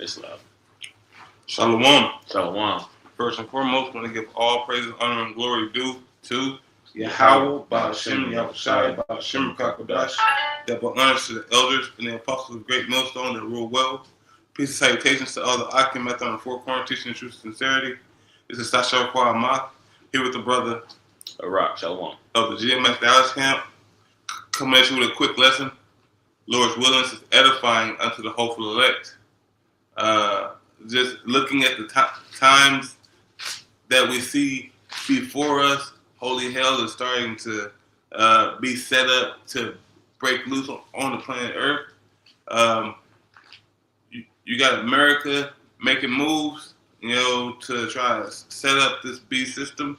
It's love. Shalom. Shalom. First and foremost, I want to give all praises, honor, and glory due to Yahweh, Ba'ashem, Yahushai, Ba'ashem, Kakadash. Double honors to the elders and the apostles of Great Millstone that rule well. Peace and salutations to all the Akim, Method, and Four Corner teaching the truth and sincerity. This is Sasha Kwa'amak, here with the brother Iraq, Shalom. Of the GMS Dallas camp, coming at you with a quick lesson. Lord's willing is edifying unto the hopeful elect. Just looking at the times that we see before us, holy hell is starting to be set up to break loose on the planet Earth. You got America making moves, to try to set up this beast system.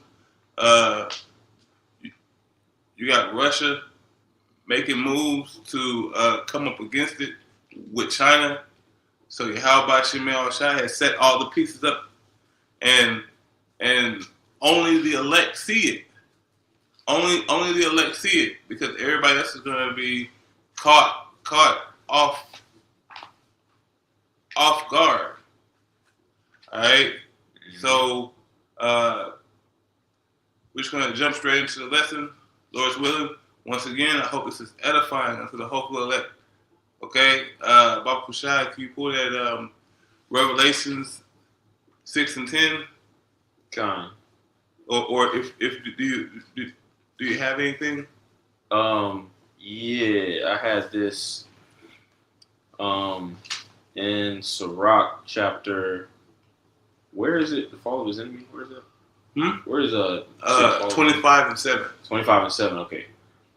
You got Russia making moves to come up against it with China. So Yahweh Shemel Shai has set all the pieces up, and only the elect see it. Only the elect see it, because everybody else is going to be caught off guard. All right. So we're just going to jump straight into the lesson. Lord's willing. Once again, I hope this is edifying unto the hopeful elect. Okay, Baba Kushai, can you pull that Revelations 6 and 10? Con. Or if do you have anything? Yeah, I had this in Sirach chapter. Where is it? The fall of his enemy. Where is it? Where is 25 and 7. 25 and 7. Okay,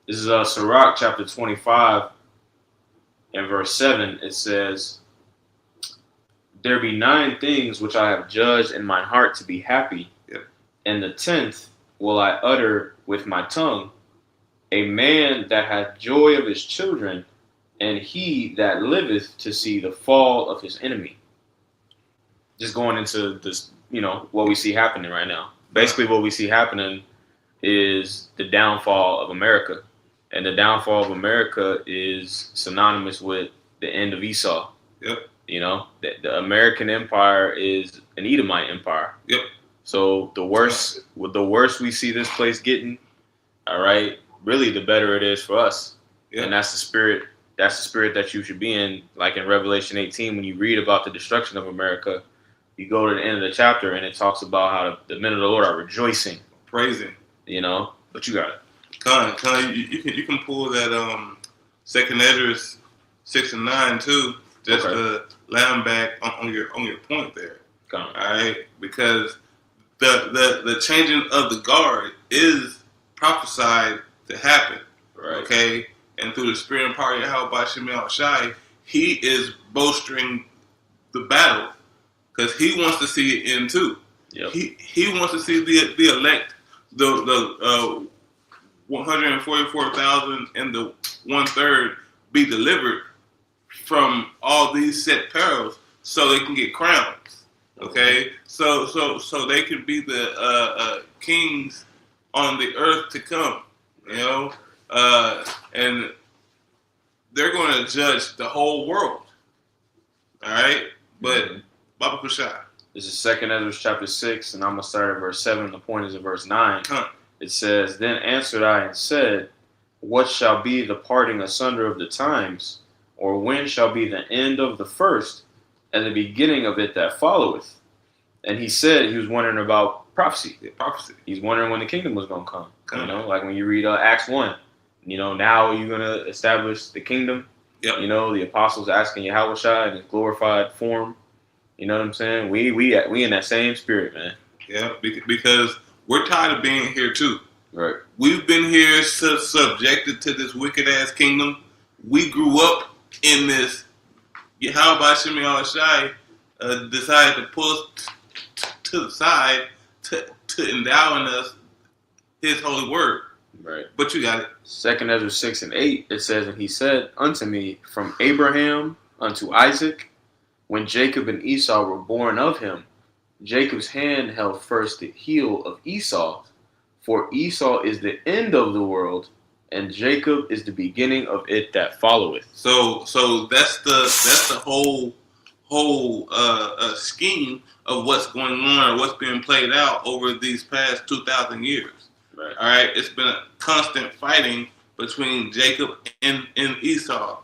this is Sirach chapter 25. In verse 7, it says, "There be 9 things which I have judged in my heart to be happy, and the 10th will I utter with my tongue. A man that hath joy of his children, and he that liveth to see the fall of his enemy." Just going into this, what we see happening right now. Basically, what we see happening is the downfall of America. And the downfall of America is synonymous with the end of Esau. Yep. The American empire is an Edomite empire. Yep. So the worse we see this place getting, all right, really the better it is for us. Yep. And that's the spirit that you should be in. Like in Revelation 18, when you read about the destruction of America, you go to the end of the chapter and it talks about how the men of the Lord are rejoicing. Praising. But you got it. You can pull that 2nd Ezra 6 and 9 too, just to land back on your point there. All right, because the changing of the guard is prophesied to happen. Right. Okay, and through the spirit and power of Yahweh Shemel Shai, he is bolstering the battle because he wants to see it end too. Yep. He wants to see the elect, the 144,000 and the 1/3 be delivered from all these set perils, so they can get crowns. Okay, so they can be the kings on the earth to come. And they're going to judge the whole world. All right, but Baba Kushai. This is 2nd Ezra chapter 6, and I'm gonna start at verse 7. The point is in verse 9. It says, "Then answered I and said, What shall be the parting asunder of the times? Or when shall be the end of the first, and the beginning of it that followeth?" And he said, he was wondering about prophecy. Yeah, prophecy. He's wondering when the kingdom was going to come. Like when you read Acts 1, now you're going to establish the kingdom. Yep. The apostles asking Yahweh Shai in his glorified form. You know what I'm saying? We in that same spirit, man. Yeah, because we're tired of being here too. Right. We've been here subjected to this wicked ass kingdom. We grew up in this. Yahweh Shemel Shai decided to pull us to the side to endow in us His holy word. Right. But you got it. 2nd Ezra 6 and 8. It says, "And he said unto me, From Abraham unto Isaac, when Jacob and Esau were born of him, Jacob's hand held first the heel of Esau, for Esau is the end of the world, and Jacob is the beginning of it that followeth." So that's the whole scheme of what's going on or what's being played out over these past 2,000 years. Right. All right, it's been a constant fighting between Jacob and Esau.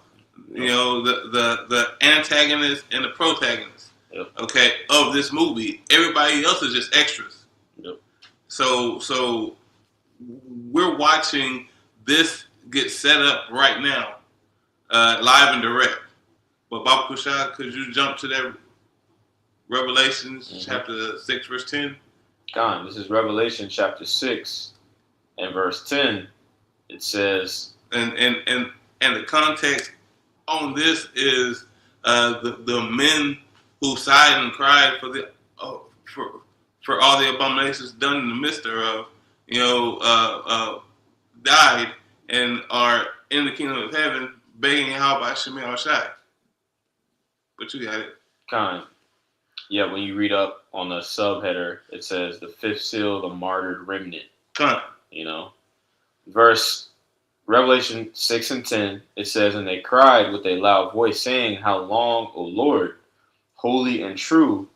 You know, the antagonist and the protagonist. Yep. Okay, of this movie. Everybody else is just extras. Yep. So we're watching this get set up right now, live and direct. But Baba Kushai, could you jump to that Revelation chapter 6, verse 10? Khan, this is Revelation chapter 6 and verse 10. It says, And the context on this is the men who sighed and cried for all the abominations done in the midst thereof, died and are in the kingdom of heaven begging how by Shemel Shai. But you got it. Khan. Yeah, when you read up on the subheader, it says the fifth seal, the martyred remnant. Khan. You know, verse Revelation 6 and 10, it says, and they cried with a loud voice, saying, how long, O Lord, holy and true,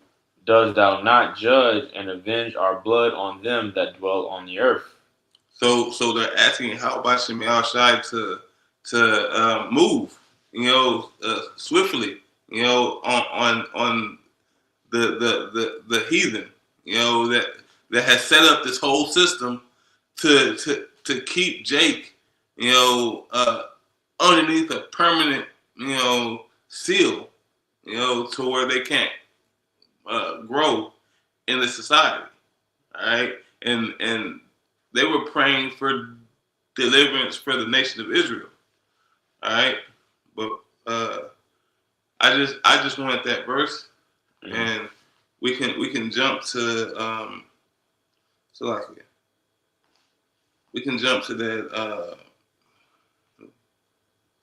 dost thou not judge and avenge our blood on them that dwell on the earth? So they're asking how about Shemel Shai to move, swiftly, on the heathen, that has set up this whole system to keep Jake, underneath a permanent, seal, to where they can't grow in the society. All right, and they were praying for deliverance for the nation of Israel. All right, but I just wanted that verse, and we can jump to Salakia. We can jump to that. Let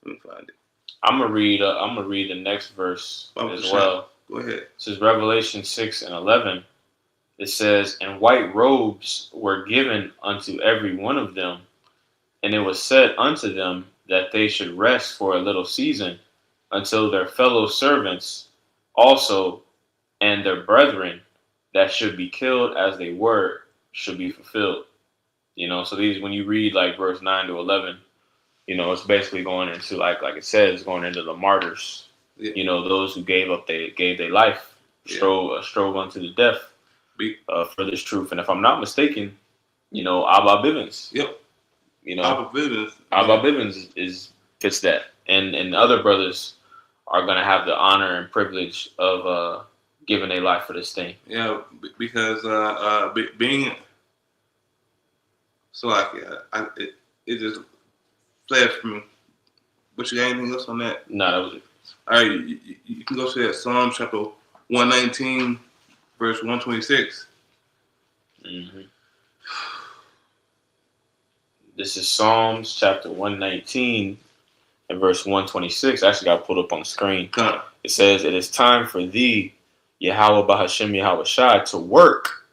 me find it. I'm gonna read the next verse as well. Go ahead. It says Revelation 6 and 11. It says, and white robes were given unto every one of them, and it was said unto them that they should rest for a little season until their fellow servants also and their brethren that should be killed as they were should be fulfilled. So these, when you read like verse 9 to 11, it's basically going into like it says, going into the martyrs. Yeah. Those who gave their life, strove unto the death for this truth. And if I'm not mistaken, Abba Bivens. Yep. Abba Bivens fits that, and other brothers are gonna have the honor and privilege of giving their life for this thing. Yeah, because being so like it just flashed for me. But you got anything else on that? No, that was it. All right, you can go to that Psalm chapter 119, verse 126. Mm-hmm. This is Psalms chapter 119 and verse 126. I actually got pulled up on the screen. It says, it is time for thee, Yahweh Bahashem Yahweh Shai, to work,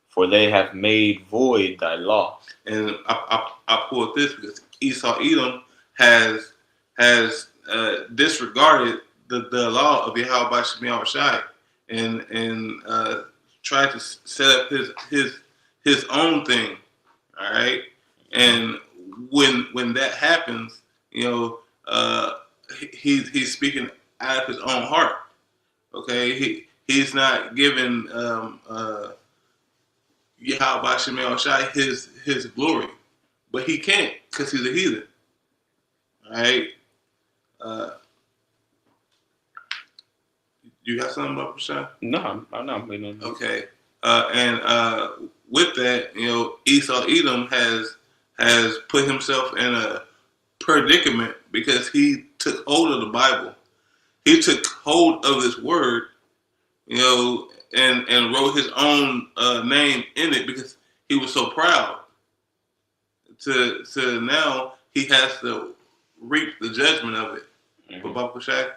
for they have made void thy law. And I pulled this because Esau Edom has disregarded the law of Yahweh Bahashem Yahweh Shai and tried to set up his own thing. All right. And when that happens, he's speaking out of his own heart. Okay, he's not giving Yahweh Shemel Shai his glory, but he can't because he's a heathen. All right. You got something about Shai? No, I'm not. Okay. And with that, Esau Edom has put himself in a predicament because he took hold of the Bible. He took hold of this word, and wrote his own name in it because he was so proud. To now he has to reap the judgment of it. Mm-hmm. But Baba Shaq,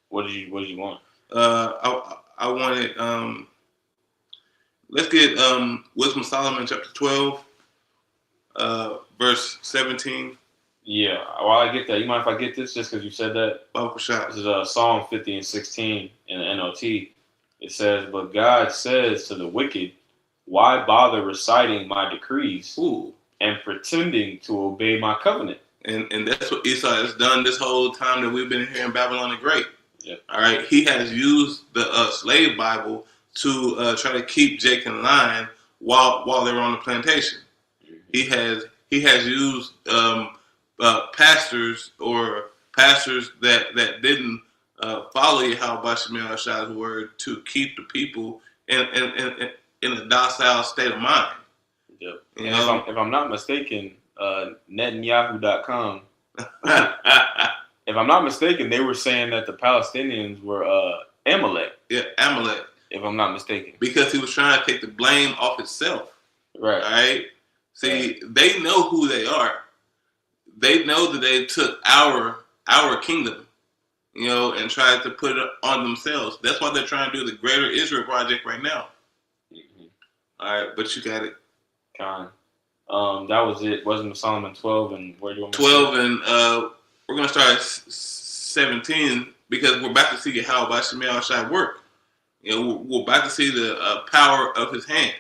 what did you want? I wanted let's get Wisdom of Solomon chapter 12. Verse 17. Yeah, while I get that, you mind if I get this just because you said that? Oh, for sure. This is Psalm 50 and 16 in the NLT. It says, "But God says to the wicked, why bother reciting my decrees Ooh. and pretending to obey my covenant?" And that's what Esau has done this whole time that we've been here in Babylon the Great. Yep. All right, he has used the slave Bible to try to keep Jake in line while they were on the plantation. Mm-hmm. He has used pastors that didn't follow Yahweh Shemel Shai's word to keep the people in a docile state of mind. Yep. And if I'm not mistaken, Netanyahu.com. If I'm not mistaken, they were saying that the Palestinians were Amalek. Yeah, Amalek. If I'm not mistaken, because he was trying to take the blame off himself. Right. All right. See, they know who they are. They know that they took our kingdom, and tried to put it on themselves. That's why they're trying to do the Greater Israel Project right now. Mm-hmm. All right, but you got it. That was it. Wasn't Solomon 12 and where do you want me 12 and we're gonna start at 17 because we're about to see how Shemel Shai work. We're about to see the power of his hand.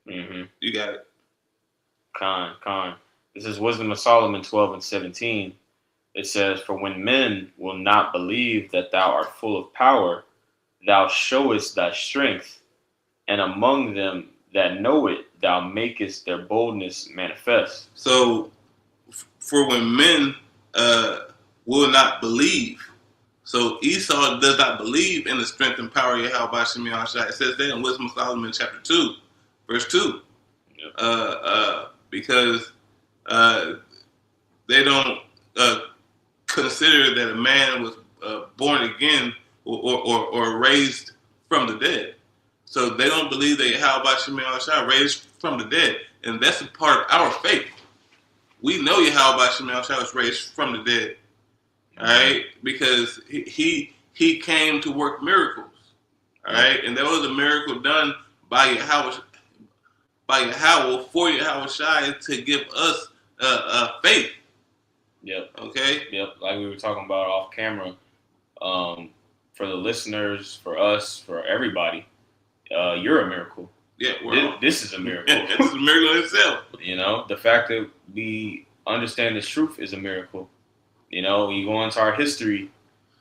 Mm-hmm. You got it. Con. This is Wisdom of Solomon 12 and 17. It says, "For when men will not believe that thou art full of power, thou showest thy strength, and among them that know it, thou makest their boldness manifest." So, for when men will not believe. So Esau does not believe in the strength and power of Yahweh Shemel Shai. It says that in Wisdom of Solomon chapter 2, verse 2. Yep. Because they don't consider that a man was born again or raised from the dead. So they don't believe that Yahweh Shemel Shai raised from the dead. And that's a part of our faith. We know Yahweh Shemel Shai was raised from the dead. All right, because he came to work miracles. All right, and there was a miracle done by Yahweh for Yahweh Shai to give us faith. Yep. Okay. Yep. Like we were talking about off camera, for the listeners, for us, for everybody, you're a miracle. Yeah. This is a miracle. This is a miracle in itself. The fact that we understand this truth is a miracle. You go into our history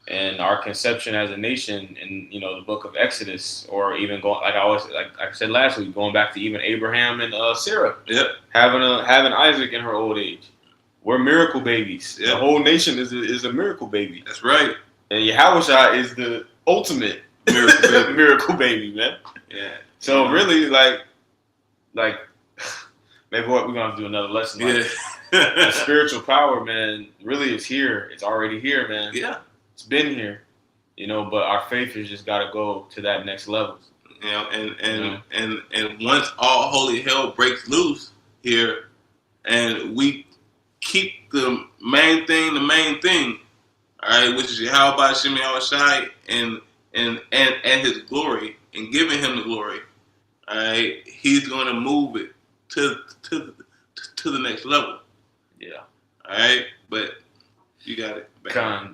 and our conception as a nation in, the book of Exodus, or even going, like I said last week, going back to even Abraham and Sarah. Yep. Having Isaac in her old age. We're miracle babies. Yep. The whole nation is a miracle baby. That's right. And Yahweh is the ultimate miracle baby. Miracle baby, man. Yeah. So really, like maybe we're gonna have to do another lesson. Yeah. The spiritual power, man, really is here. It's already here, man. Yeah. It's been here. But our faith has just got to go to that next level. And once all holy hell breaks loose here, and we keep the main thing, all right, which is Yahweh Shemel Shai and his glory, and giving him the glory, all right, he's going to move it to the next level. Yeah. All right, but you got it.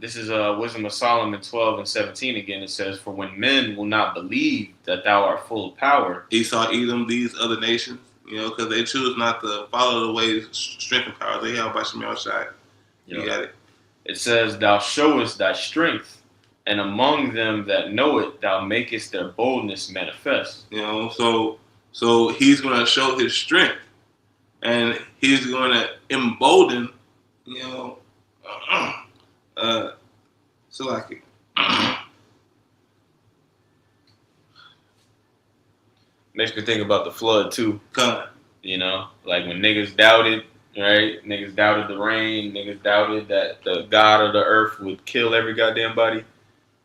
This is Wisdom of Solomon 12 and 17 again. It says, "For when men will not believe that thou art full of power." Esau, Edom, these other nations, because they choose not to follow the ways, strength, and power they have by Shemel Shai. You got it. It says, "Thou showest thy strength, and among them that know it, thou makest their boldness manifest." So he's going to show his strength, and he's going to embolden, Salaki. Makes me think about the flood too. God. Like when niggas doubted, right? Niggas doubted the rain. Niggas doubted that the God of the earth would kill every goddamn body,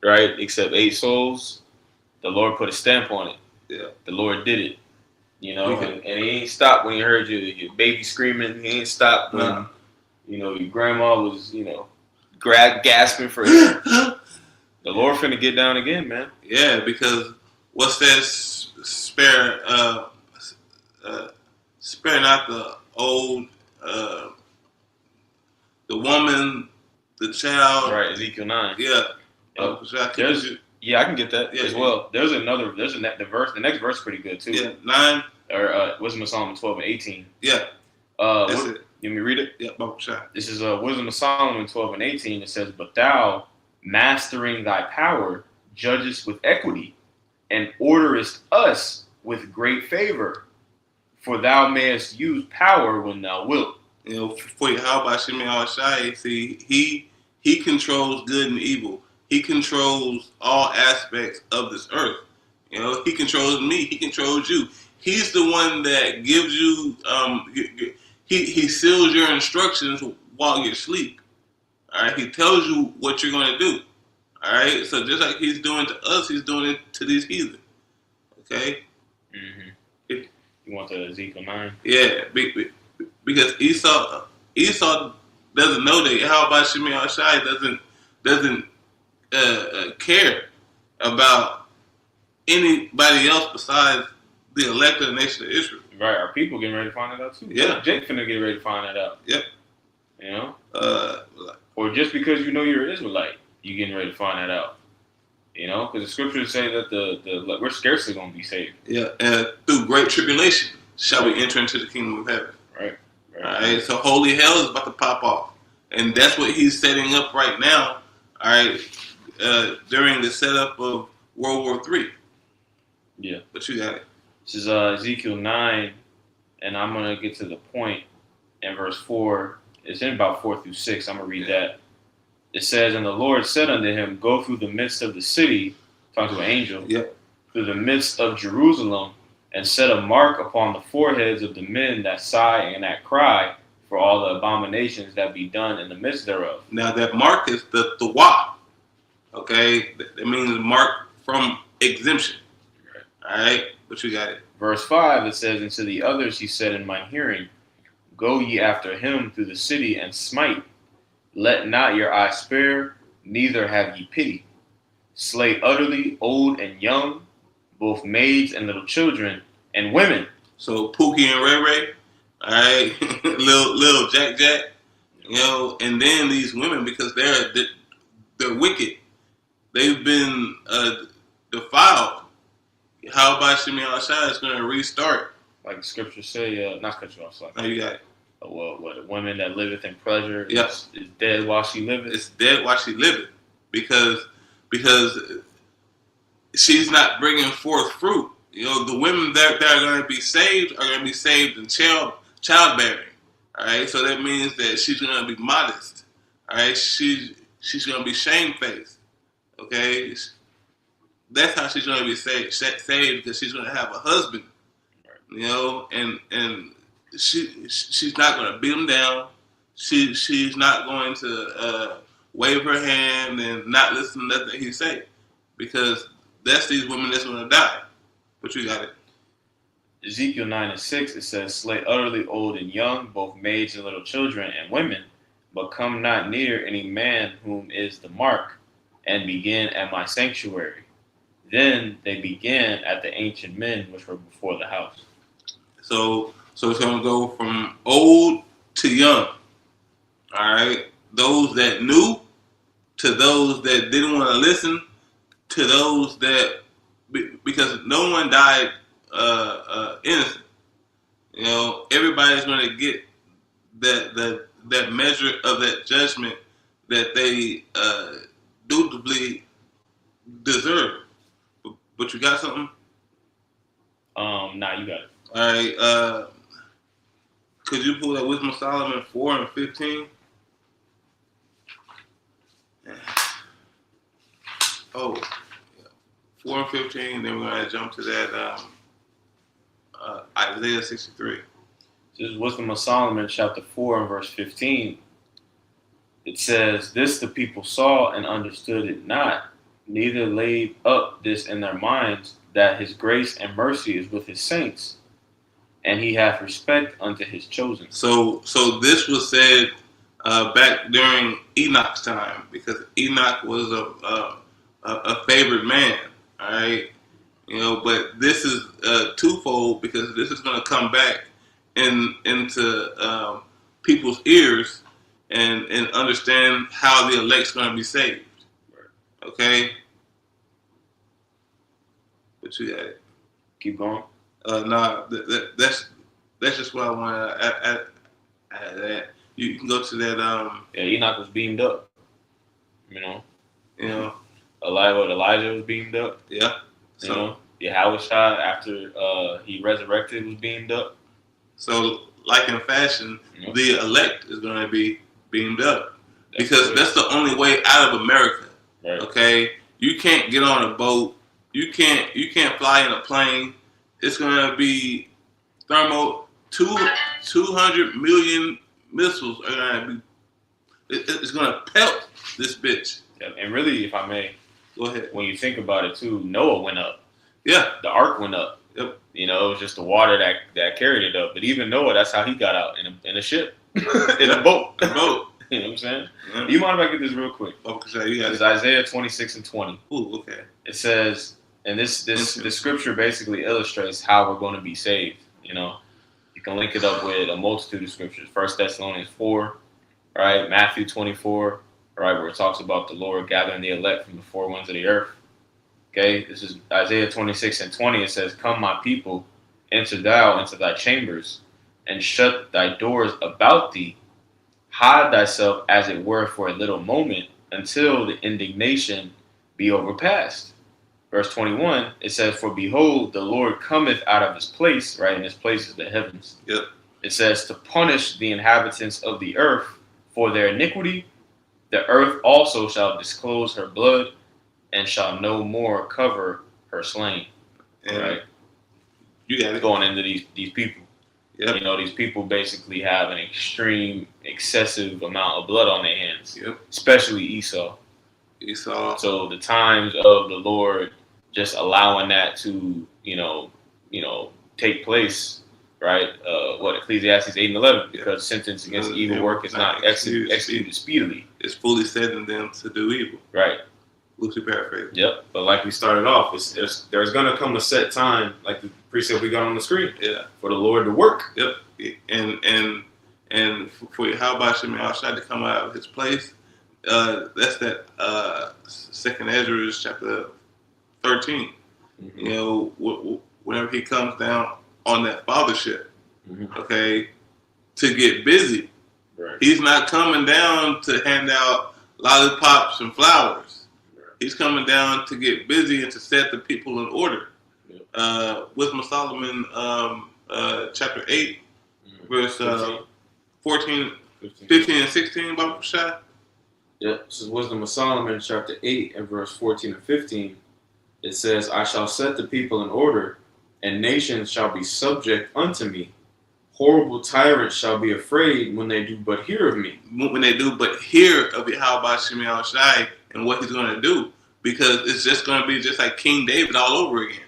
right? Except 8 souls. The Lord put a stamp on it. Yeah. The Lord did it. And he ain't stopped when he heard your baby screaming. He ain't stopped when, your grandma was, gasping for it. The Lord finna get down again, man. Yeah, because what's that? Spare not the old the woman, the child. Right, Ezekiel 9. Yeah. Yep. Yeah, I can get that as well. There's the verse. The next verse is pretty good too. Yeah, 9. Or Wisdom of Solomon 12 and 18. Yeah. That's it. You want me to read it? Yeah, Bible shot. This is Wisdom of Solomon 12 and 18. It says, "But thou, mastering thy power, judgest with equity, and orderest us with great favor. For thou mayest use power when thou wilt." You know, for Yahweh Shemi Al-Shai, see, he controls good and evil. He controls all aspects of this earth. You know, he controls me. He controls you. He's the one that gives you, he seals your instructions while you're asleep. All right? He tells you what you're going to do. All right? So just like he's doing to us, he's doing it to these heathen. Okay? Mm-hmm. You want the Ezekiel 9? Yeah, because Esau doesn't know that Yahweh Shemi Al-Shai doesn't care about anybody else besides the elect of the nation of Israel. Right, our people getting ready to find that out too. Yeah, Jake finna get ready to find that out. Yep. You know, or just because you know you're an Israelite, you getting ready to find that out. You know, because the scriptures say that the we're scarcely gonna be saved. Yeah, and through great tribulation shall we enter into the kingdom of heaven. Right. All right. So holy hell is about to pop off, and that's what he's setting up right now. All right. During the setup of World War III. Yeah. But you got it. This is Ezekiel 9, and I'm going to get to the point in verse 4. It's in about 4 through 6. I'm going to read that. It says, "And the Lord said unto him, Go through the midst of the city," talking to an angel, "through the midst of Jerusalem, and set a mark upon the foreheads of the men that sigh and that cry for all the abominations that be done in the midst thereof." Now that mark is the Wa. Okay? That means mark from exemption. Right. All right? But you got it. Verse 5, it says, "And to the others he said in mine hearing, Go ye after him through the city and smite. Let not your eye spare, neither have ye pity. Slay utterly old and young, both maids and little children, and women." So Pookie and Ray Ray, all right, little Jack, you know, and then these women, because they're wicked, they've been defiled. How about Shemi Al-Shai is going to restart? Like the scriptures say, not cut you off, sorry. Oh, you got it. Well, what, a woman that liveth in pleasure Yep. is dead while she liveth. It's dead while she liveth, because she's not bringing forth fruit. You know, the women that are going to be saved are going to be saved in childbearing. All right, so that means that she's going to be modest. All right, she's going to be shamefaced. Okay, that's how she's going to be saved because she's going to have a husband. You know, and she's not going to beat him down. She's not going to wave her hand and not listen to nothing he say, because that's these women that's going to die. But you got it. Ezekiel 9 and 6, it says, "Slay utterly old and young, both maids and little children and women, but come not near any man whom is the mark, and begin at my sanctuary." Then they began at the ancient men which were before the house. So it's going to go from old to young. All right, those that knew to those that didn't want to listen, to those that, because no one died innocent. You know, everybody's going to get that measure of that judgment that they dutifully deserve. But you got something? Nah, you got it. All right. Could you pull that Wisdom of Solomon 4 and 15? Oh, yeah. 4 and 15. Then we're going to jump to that Isaiah 63. This is Wisdom of Solomon, chapter 4 and verse 15. It says, "This the people saw and understood it not, neither laid up this in their minds, that his grace and mercy is with his saints, and he hath respect unto his chosen." So this was said back during Enoch's time, because Enoch was a favored man. All right, you know. But this is twofold, because this is going to come back into people's ears, and understand how the elect's going to be saved. Okay? But you got it. Keep going. Nah, that's just what I want to add that. You can go to that. Yeah, Enoch was beamed up. You know. You know. Elijah was beamed up. Yeah. You know. Yahweh after he resurrected was beamed up. So, like in fashion, the elect is going to be beamed up because that's the only way out of America. Right. Okay, you can't get on a boat. You can't fly in a plane. It's going to be 200 million missiles are going to be. It's going to pelt this bitch. Yeah, and really, if I may, go ahead. When you think about it too, Noah went up. Yeah, the ark went up. Yep. You know, it was just the water that carried it up. But even Noah, that's how he got out in a ship, in a boat. A boat. You know what I'm saying? Yeah. You mind if I get this real quick? Okay, you got It's Isaiah 26:20. Ooh, okay. It says, and this scripture basically illustrates how we're going to be saved. You know, you can link it up with a multitude of scriptures. 1 Thessalonians 4, right? Matthew 24, right, where it talks about the Lord gathering the elect from the four winds of the earth. Okay, this is Isaiah 26:20. It says, "Come, my people, enter thou into thy chambers, and shut thy doors about thee. Hide thyself, as it were, for a little moment, until the indignation be overpast." Verse 21, it says, "For behold, the Lord cometh out of his place," right? And his place is the heavens. Yep. It says, "to punish the inhabitants of the earth for their iniquity. The earth also shall disclose her blood, and shall no more cover her slain." And right? You got it. Going into these people. Yep. You know, these people basically have an excessive amount of blood on their hands. Yep. Especially Esau. So the times of the Lord just allowing that to, you know, take place, right? Ecclesiastes 8:11, because sentence against evil work is not executed speedily. It's fully set in them to do evil. Right. Loosely paraphrase. Yep. But like we started off, there's going to come a set time, like the precept we got on the screen, for the Lord to work. Yep. And for Yahweh Shem Shai to come out of his place, that's that Second Ezra chapter 13. Mm-hmm. You know, whenever he comes down on that fathership, okay, to get busy. Right. He's not coming down to hand out lollipops and flowers. He's coming down to get busy and to set the people in order. Yep. Wisdom of Solomon, chapter 8, verse 15 and 16, Bible Shai. Yeah, this is Wisdom of Solomon, chapter 8, and verse 14 and 15. It says, "I shall set the people in order, and nations shall be subject unto me. Horrible tyrants shall be afraid when they do but hear of me." When they do but hear of Yahweh Shem Shai and what he's going to do. Because it's just going to be just like King David all over again.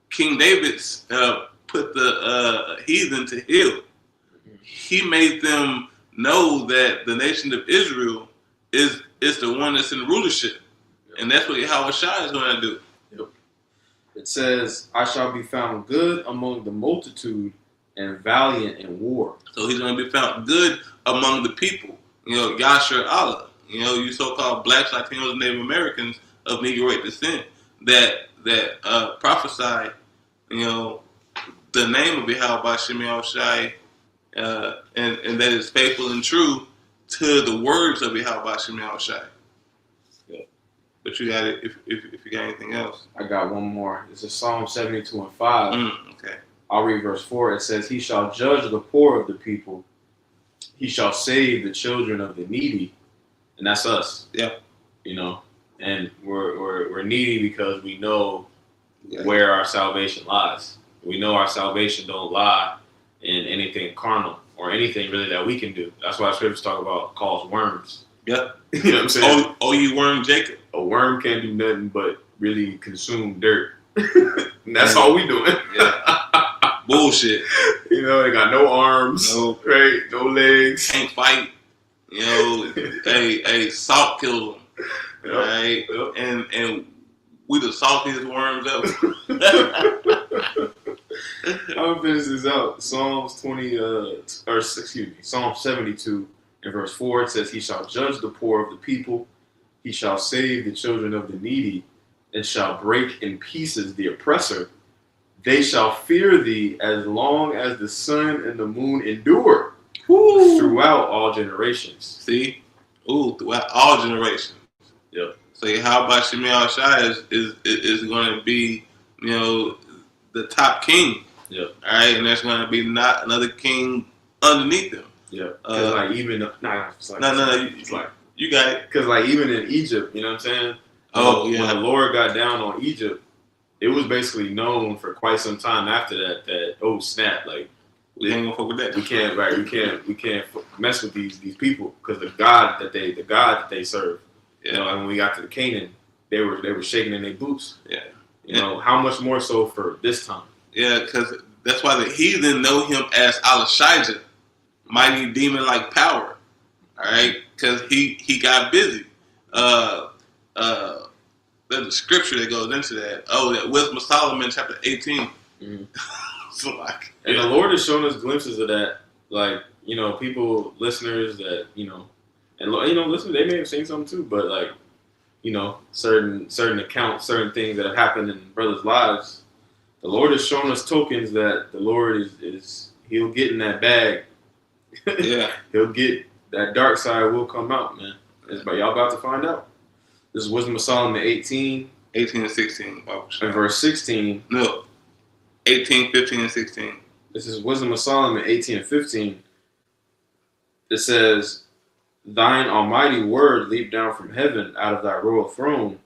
King David put the heathen to heel. He made them know that the nation of Israel is the one that's in rulership. And that's what Yahweh Shai is going to do. Yep. It says, "I shall be found good among the multitude and valiant in war." So he's going to be found good among the people. You know, Yasher Allah. You know, you so-called blacks, Latinos, and Native Americans of Negroid descent that prophesy, you know, the name of Yahweh Shem Shai, and that is faithful and true to the words of Yahweh Shem Shai. Yeah. But you got it. If you got anything else, I got one more. It's a Psalm 72:5. Okay. I'll read verse 4. It says, "He shall judge the poor of the people. He shall save the children of the needy." And that's us. Yeah. You know, and we're needy because we know where our salvation lies. We know our salvation don't lie in anything carnal or anything really that we can do. That's why scriptures talk about calls worms. Yeah. You know what I'm saying? Oh, you worm Jacob. A worm can't do nothing but really consume dirt. And that's all we doing. Yeah. Bullshit. You know, they got no arms, right? No legs. Can't fight. You know, a salt kills them. Yep. Right? Yep. And we the saltiest worms ever. I'm gonna finish this out. Psalm 72, In verse 4, it says, He shall judge the poor of the people. He shall save the children of the needy, and shall break in pieces the oppressor. They shall fear thee as long as the sun and the moon endure, throughout all generations. See? Throughout all generations. Yep. So how about Shemel Shai is going to be, the top king. Yep. All right, and there's going to be not another king underneath him. Yeah. Because you got it. Because even in Egypt, you know what I'm saying? When the Lord got down on Egypt, it was basically known for quite some time after that oh snap, we ain't gonna fuck with that. We can't mess with these people because the God that they serve. Yeah. And when we got to the Canaan, they were shaking in their boots. Yeah. How much more so for this time? Yeah, because that's why the heathen know him as Alashijah, mighty demon-like power. All right, because he got busy. There's a scripture that goes into that. That Wisdom of Solomon, chapter 18. Mm-hmm. So and the Lord has shown us glimpses of that. People, listeners that listeners, they may have seen something too, but certain accounts, certain things that have happened in brothers' lives. The Lord has shown us tokens that the Lord he'll get in that bag. Yeah. He'll get that dark side will come out, man. But y'all about to find out. This is Wisdom of Solomon 18 and 16. And verse 16. No. 18, 15, and 16. This is Wisdom of Solomon 18 and 15. It says, Thine almighty word leaped down from heaven out of thy royal throne,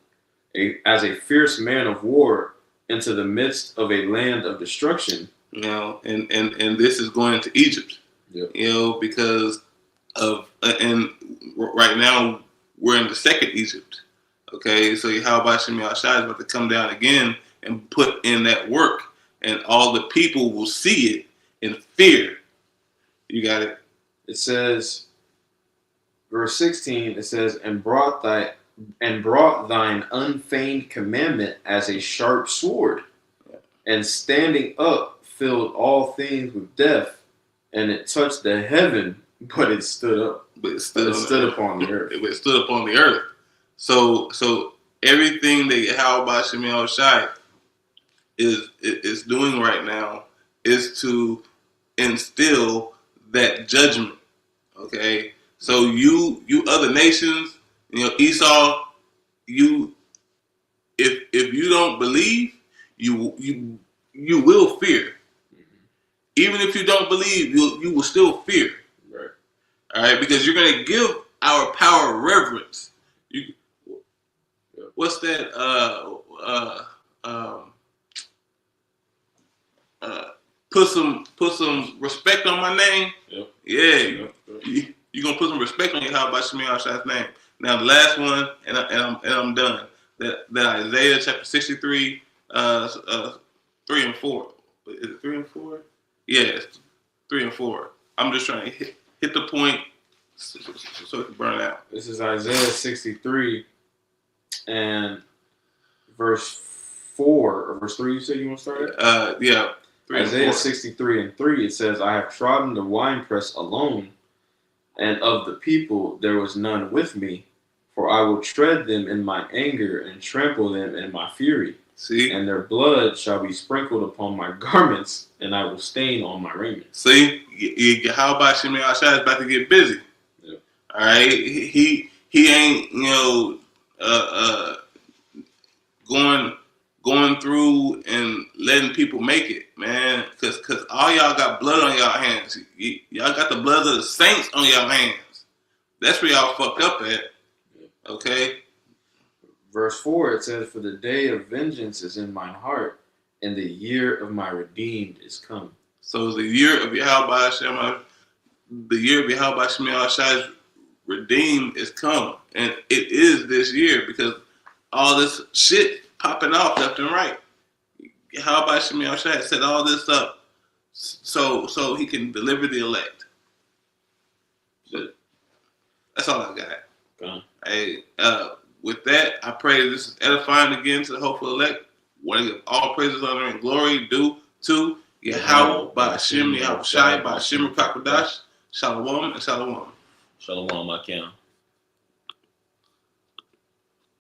as a fierce man of war into the midst of a land of destruction. And this is going to Egypt. Yep. Because of and right now we're in the second Egypt. Okay, so how about Shemel Shai is about to come down again and put in that work, and all the people will see it in fear. You got it. It says, verse 16. It says, and brought thine unfeigned commandment as a sharp sword, and standing up filled all things with death, and it touched the heaven, but it stood up. But it stood upon the earth. It stood upon the earth. So everything that how about Shemel Shai is doing right now is to instill that judgment. Okay, so you other nations, Esau, if you don't believe, you will fear. Even if you don't believe, you will still fear. Right. All right, because you're going to give our power reverence. What's that? Put some respect on my name. Yep. Yeah, you're gonna put some respect on your how about Shemel Shai's name. Now the last one, and I'm done. That Isaiah chapter 63, 3 and 4. Is it 3 and 4? Yes, 3 and 4. I'm just trying to hit the point so it can burn out. This is Isaiah 63 and verse 4 or verse 3. You said you want to start it? Yeah. Isaiah 63 and 3. It says, I have trodden the winepress alone, and of the people there was none with me. For I will tread them in my anger and trample them in my fury. See? And their blood shall be sprinkled upon my garments, and I will stain on my raiment. See? How about Shemel Shai is about to get busy? Yeah. All right? He ain't, going through and letting people make it, man. Because all y'all got blood on y'all hands. Y'all got the blood of the saints on y'all hands. That's where y'all fucked up at. Okay? Verse 4, it says, for the day of vengeance is in mine heart, and the year of my redeemed is come. So the year of Yahweh Shemel Shai's redeemed is come. And it is this year because all this shit popping off left and right. How about Shemel Shai set all this up so he can deliver the elect? That's all I got. Hey, with that, I pray this is edifying again to the hopeful elect. Want to give all praises, honor, and glory due to Yahweh by Hashem, Yahweh Shai by Hashem Kakwadash. Shalom and shalom. Shalom, Akim.